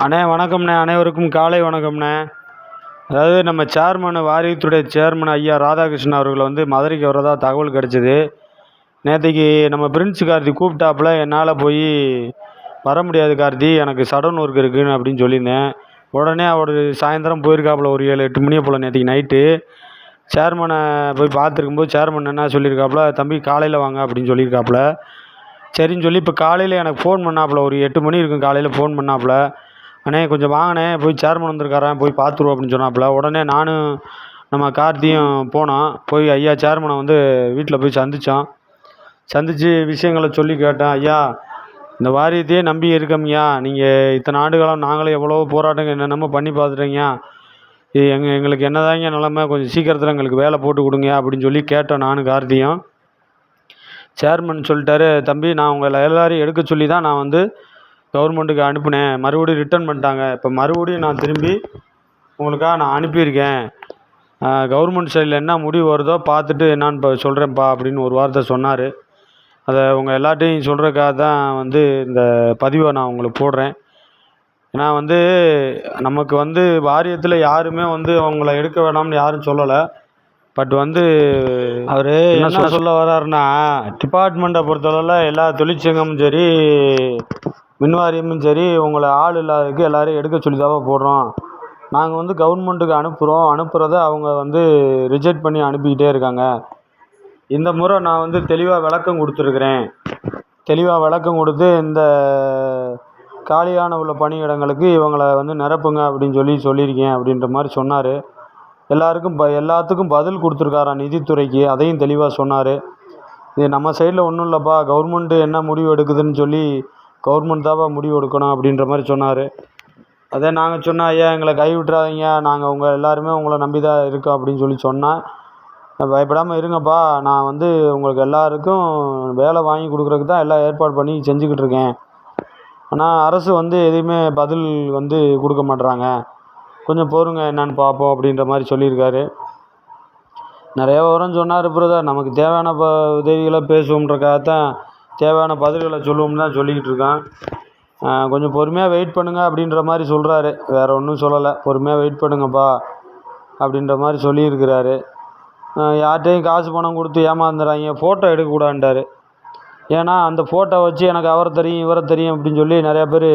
அண்ணே வணக்கம்ண்ணே, அனைவருக்கும் காலை வணக்கம்ண்ணே. அதாவது நம்ம வாரியத்துடைய சேர்மன் ஐயா ராதாகிருஷ்ணன் அவர்கள் வந்து மதுரைக்கு வர்றதா தகவல் கிடச்சிது. நேற்றுக்கு நம்ம பிரின்ஸ் கார்த்தி கூப்பிட்டாப்புல, என்னால் போய் வர முடியாது கார்த்தி, எனக்கு சடன் ஒர்க் இருக்குன்னு அப்படின்னு சொல்லியிருந்தேன். உடனே அவர் சாயந்தரம் போயிருக்காப்புல, ஒரு 7-8 மணியை போல் நேற்றுக்கு நைட்டு. சேர்மனை போய் பார்த்துருக்கும்போது சேர்மன் என்ன சொல்லியிருக்காப்புல, தம்பி காலையில் வாங்க அப்படின்னு சொல்லியிருக்காப்புல. சரின்னு சொல்லி இப்போ காலையில் எனக்கு ஃபோன் பண்ணாப்புல, ஒரு 8 மணி இருக்கும், காலையில் ஃபோன் பண்ணாப்புல, அண்ணே கொஞ்சம் வாங்கண்ணே, போய் சேர்மன் வந்திருக்காரன், போய் பார்த்துருவோம் அப்படின்னு சொன்னாப்புல. உடனே நானும் நம்ம கார்த்தியும் போனோம். போய் ஐயா சேர்மனை வந்து வீட்டில் போய் சந்தித்தோம். சந்தித்து விஷயங்களை சொல்லி கேட்டேன். ஐயா, இந்த வாரியத்தையே நம்பி இருக்கோம்யா, நீங்கள் இத்தனை ஆண்டுகாலம் நாங்களும் எவ்வளோ போராட்டங்கள் என்னென்னமோ பண்ணி பார்த்துட்டோங்கய்யா, எங்களுக்கு என்னதாங்க நிலமை, கொஞ்சம் சீக்கிரத்தில் எங்களுக்கு வேலை போட்டு கொடுங்க அப்படின்னு சொல்லி கேட்டோம் நானும் கார்த்தியும். சேர்மன் சொல்லிட்டாரு, தம்பி நான் உங்களை எல்லோரையும் எடுக்க சொல்லி தான் நான் வந்து கவர்மெண்ட்டுக்கு அனுப்புனேன், மறுபடியும் ரிட்டர்ன் பண்ணிட்டாங்க, இப்போ மறுபடியும் நான் திரும்பி உங்களுக்காக நான் அனுப்பியிருக்கேன், கவர்மெண்ட் சைடில் என்ன முடிவு வருதோ பார்த்துட்டு என்னான்னு இப்போ சொல்கிறேன்ப்பா அப்படின்னு ஒரு வார்த்தை சொன்னார். அதை உங்கள் எல்லாட்டையும் சொல்கிறதுக்காக தான் வந்து இந்த பதிவை நான் உங்களுக்கு போடுறேன். ஏன்னா வந்து நமக்கு வந்து வாரியத்தில் யாருமே வந்து அவங்கள எடுக்க வேணாம்னு யாரும் சொல்லலை. பட் வந்து அவர் என்ன சொல்ல வர்றாருன்னா, டிபார்ட்மெண்ட்டை பொறுத்தளவில் எல்லா தொழிற்சங்கமும் சரி, மின்வாரியமும் சரி, உங்களை ஆள் இல்லாததுக்கு எல்லோரையும் எடுக்க சொல்லி தான் போடுறோம். நாங்கள் வந்து கவர்மெண்ட்டுக்கு அனுப்புகிறத அவங்க வந்து ரிஜெக்ட் பண்ணி அனுப்பிக்கிட்டே இருக்காங்க. இந்த முறை நான் வந்து தெளிவாக விளக்கம் கொடுத்துருக்குறேன். தெளிவாக விளக்கம் கொடுத்து இந்த காலியான உள்ள பணியிடங்களுக்கு இவங்களை வந்து நிரப்புங்க அப்படின்னு சொல்லியிருக்கேன் அப்படின்ற மாதிரி சொன்னார். எல்லாத்துக்கும் பதில் கொடுத்துருக்காராம் நிதித்துறைக்கு, அதையும் தெளிவாக சொன்னார். இது நம்ம சைடில் ஒன்றும் இல்லைப்பா, கவர்மெண்ட்டு என்ன முடிவு எடுக்குதுன்னு சொல்லி கவர்மெண்ட் தான்ப்பா முடிவு எடுக்கணும் அப்படின்ற மாதிரி சொன்னார். அதே நாங்கள் சொன்னோம், ஐயா எங்களை கை விட்டுறாதீங்க, நாங்கள் உங்கள் எல்லாருமே உங்களை நம்பி தான் இருக்கோம் அப்படின்னு சொன்னால், பயப்படாமல் இருங்கப்பா, நான் வந்து உங்களுக்கு எல்லாருக்கும் வேலை வாங்கி கொடுக்குறதுக்கு தான் எல்லாம் ஏற்பாடு பண்ணி செஞ்சுக்கிட்டு இருக்கேன். ஆனால் அரசு வந்து எதையுமே பதில் வந்து கொடுக்க மாட்றாங்க, கொஞ்சம் பொறுங்க என்னான்னு பார்ப்போம் அப்படின்ற மாதிரி சொல்லியிருக்காரு. நிறைய விவரம் சொன்னார் பிரதர். நமக்கு தேவையான உதவிகளை பேசுவோம்ன்றக்காகத்தான், தேவையான பதில்களை சொல்லுவோம்னு தான் சொல்லிக்கிட்டு இருக்கான். கொஞ்சம் பொறுமையாக வெயிட் பண்ணுங்கள் அப்படின்ற மாதிரி சொல்கிறாரு, வேறு ஒன்றும் சொல்லலை. பொறுமையாக வெயிட் பண்ணுங்கப்பா அப்படின்ற மாதிரி சொல்லியிருக்கிறாரு. யார்கிட்டையும் காசு பணம் கொடுத்து ஏமாந்துடுறாங்க, ஃபோட்டோ எடுக்கக்கூடாதுன்ட்டார். ஏன்னா அந்த ஃபோட்டோ வச்சு எனக்கு அவரை தெரியும் இவரை தெரியும் அப்படின்னு சொல்லி நிறையா பேர்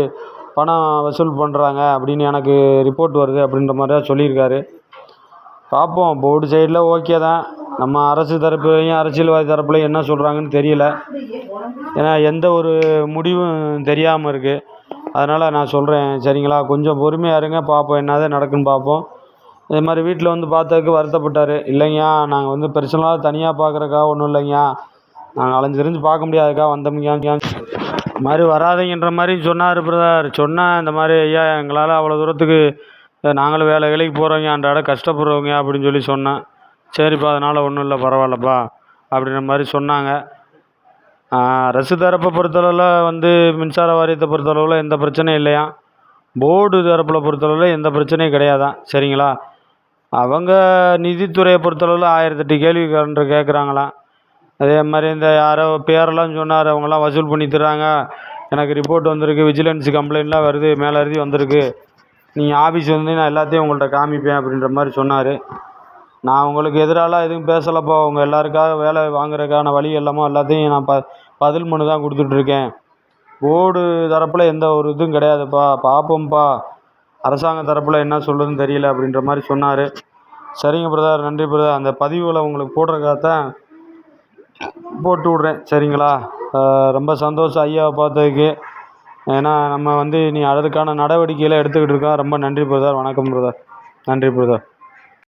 பணம் வசூல் பண்ணுறாங்க அப்படின்னு எனக்கு ரிப்போர்ட் வருது அப்படின்ற மாதிரி தான் சொல்லியிருக்காரு. பார்ப்போம், போர்டு சைடில் ஓகே தான். நம்ம அரசு தரப்புலையும் அரசியல்வாதி தரப்புலையும் என்ன சொல்கிறாங்கன்னு தெரியல. ஏன்னா எந்த ஒரு முடிவும் தெரியாமல் இருக்குது. அதனால் நான் சொல்கிறேன், சரிங்களா, கொஞ்சம் பொறுமையாக இருங்க, பார்ப்போம் என்னதான் நடக்குன்னு பார்ப்போம். இதே மாதிரி வீட்டில் வந்து பார்த்ததுக்கு வருத்தப்பட்டார். இல்லைங்கய்யா, நாங்கள் வந்து பர்சனலாக தனியாக பார்க்குறக்காக ஒன்றும் இல்லைங்கய்யா, நாங்கள் அலைஞ்சு தெரிஞ்சு பார்க்க முடியாதுக்கா வந்தோம்யா, இந்த மாதிரி வராதிங்கன்ற மாதிரி சொன்னார் பிரதர். சொன்னேன் இந்த மாதிரி, ஐயா எங்களால் அவ்வளோ தூரத்துக்கு நாங்களும் வேலைக்கு போகிறவங்க, அன்றாட கஷ்டப்படுறவங்க அப்படின்னு சொன்னேன். சரிப்பா, அதனால் ஒன்றும் இல்லை, பரவாயில்லப்பா அப்படின்ற மாதிரி சொன்னாங்க. அரசு தரப்பை பொறுத்தளவில் வந்து மின்சார வாரியத்தை பொறுத்தளவில் எந்த பிரச்சனையும் இல்லையா, போர்டு தரப்பில் பொறுத்தளவில் எந்த பிரச்சனையும் கிடையாதான், சரிங்களா. அவங்க நிதித்துறையை பொறுத்தளவில் 1008 கேள்வி கேட்குறாங்களாம். அதே மாதிரி இந்த யாரோ பேரெல்லாம் சொன்னார், அவங்களாம் வசூல் பண்ணி தர்றாங்க, எனக்கு ரிப்போர்ட் வந்திருக்கு, விஜிலன்ஸ் கம்ப்ளைண்ட்லாம் வருது, மேலே எழுதி வந்திருக்கு, நீங்கள் ஆஃபீஸ் வந்து நான் எல்லாத்தையும் உங்கள்கிட்ட காமிப்பேன் அப்படின்ற மாதிரி சொன்னார். நான் உங்களுக்கு எதிராலாம் எதுவும் பேசலப்பா, உங்கள் எல்லாருக்காக வேலை வாங்குறதுக்கான வழி எல்லாத்தையும் நான் பதில் மனு தான் கொடுத்துட்ருக்கேன். போர்டு தரப்பில் எந்த ஒரு இதுவும் கிடையாதுப்பா, பார்ப்போம்ப்பா, அரசாங்க தரப்பில் என்ன சொல்லுதுன்னு தெரியல அப்படின்ற மாதிரி சொன்னார். சரிங்க பிரதர், நன்றி பிரதர். அந்த பதிவுகளை உங்களுக்கு போடுறதுக்காகத்தான் போட்டு விட்றேன், சரிங்களா. ரொம்ப சந்தோஷம் ஐயாவை பார்த்ததுக்கு. ஏன்னா நம்ம வந்து நீ அதுக்கான நடவடிக்கைகளை எடுத்துக்கிட்டு இருக்கோம். ரொம்ப நன்றி பிரதர். வணக்கம் பிரதர். நன்றி பிரதர்.